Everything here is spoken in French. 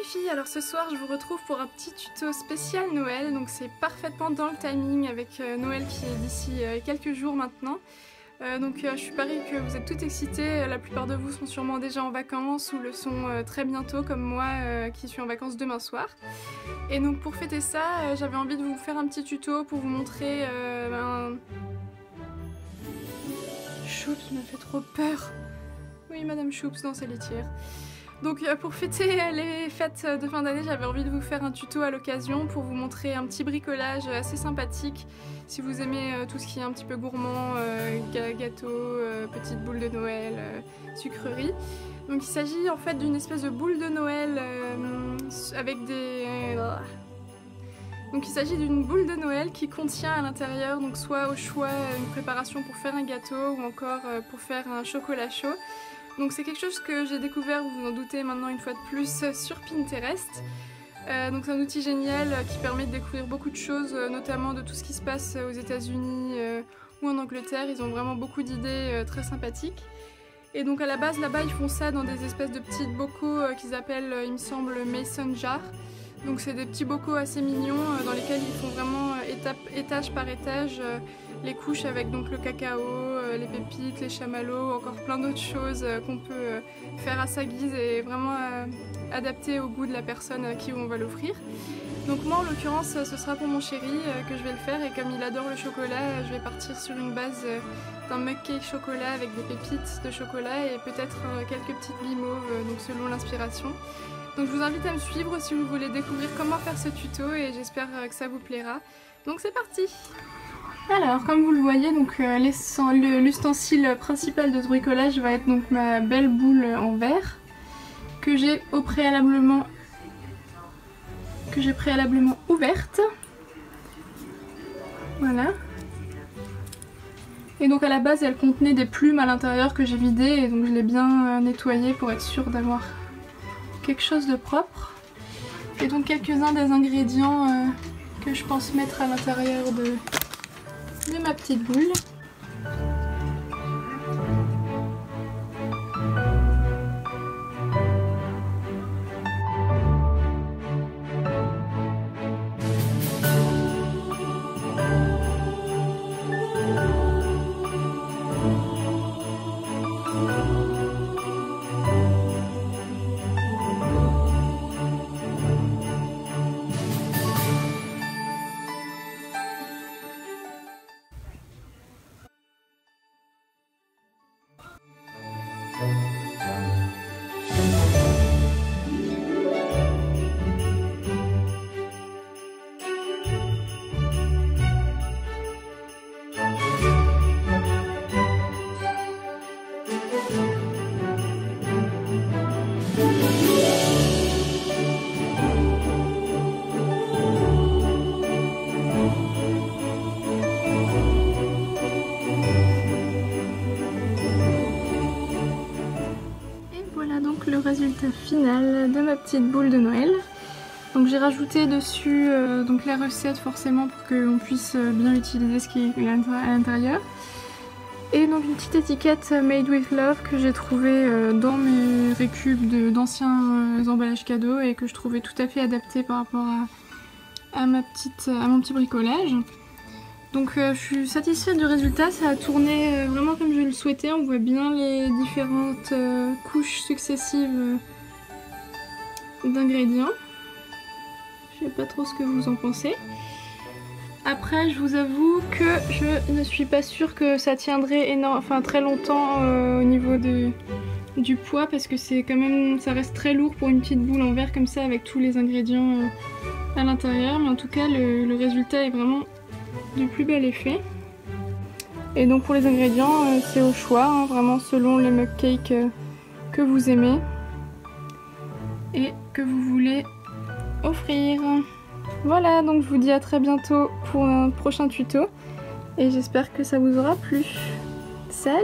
filles, alors ce soir je vous retrouve pour un petit tuto spécial Noël, donc c'est parfaitement dans le timing avec Noël qui est d'ici quelques jours maintenant. Je parie que vous êtes toutes excitées, la plupart de vous sont sûrement déjà en vacances ou le sont très bientôt comme moi qui suis en vacances demain soir. Et donc pour fêter ça, j'avais envie de vous faire un petit tuto pour vous montrer Choups m'a fait trop peur. Oui, Madame Choups dans sa litière. Donc pour fêter les fêtes de fin d'année, j'avais envie de vous faire un tuto à l'occasion pour vous montrer un petit bricolage assez sympathique. Si vous aimez tout ce qui est un petit peu gourmand, gâteau, petites boules de Noël, sucreries. Donc il s'agit en fait d'une espèce de boule de Noël avec des... Donc il s'agit d'une boule de Noël qui contient à l'intérieur donc soit au choix une préparation pour faire un gâteau ou encore pour faire un chocolat chaud. Donc c'est quelque chose que j'ai découvert, vous vous en doutez maintenant une fois de plus, sur Pinterest. Donc c'est un outil génial qui permet de découvrir beaucoup de choses, notamment de tout ce qui se passe aux États-Unis ou en Angleterre. Ils ont vraiment beaucoup d'idées très sympathiques. Et donc à la base là-bas ils font ça dans des espèces de petits bocaux qu'ils appellent, il me semble, mason jar. Donc c'est des petits bocaux assez mignons dans lesquels ils font vraiment étage par étage les couches avec donc le cacao, les pépites, les chamallows, encore plein d'autres choses qu'on peut faire à sa guise et vraiment adapter au goût de la personne à qui on va l'offrir. Donc moi en l'occurrence ce sera pour mon chéri que je vais le faire, et comme il adore le chocolat, je vais partir sur une base d'un mug cake chocolat avec des pépites de chocolat et peut-être quelques petites guimauves, donc selon l'inspiration. Donc je vous invite à me suivre si vous voulez découvrir comment faire ce tuto et j'espère que ça vous plaira. Donc c'est parti! Alors comme vous le voyez, donc l'ustensile principal de ce bricolage va être donc ma belle boule en verre que j'ai préalablement ouverte. Voilà. Et donc à la base elle contenait des plumes à l'intérieur que j'ai vidées et donc je l'ai bien nettoyée pour être sûre d'avoir quelque chose de propre. Et donc quelques-uns des ingrédients que je pense mettre à l'intérieur de ma petite boule. Le résultat final de ma petite boule de Noël. Donc j'ai rajouté dessus donc la recette forcément pour qu'on puisse bien utiliser ce qui est à l'intérieur. Et donc une petite étiquette Made with Love que j'ai trouvée dans mes récup d'anciens emballages cadeaux et que je trouvais tout à fait adaptée par rapport à mon petit bricolage. Donc je suis satisfaite du résultat, ça a tourné vraiment comme je le souhaitais, on voit bien les différentes couches successives d'ingrédients. Je sais pas trop ce que vous en pensez. Après je vous avoue que je ne suis pas sûre que ça tiendrait très longtemps au niveau du poids, parce que c'est quand même, ça reste très lourd pour une petite boule en verre comme ça avec tous les ingrédients à l'intérieur, mais en tout cas le résultat est vraiment du plus bel effet. Et donc pour les ingrédients c'est au choix, hein, vraiment selon les mug cakes que vous aimez et que vous voulez offrir. Voilà, donc je vous dis à très bientôt pour un prochain tuto et j'espère que ça vous aura plu. Salut!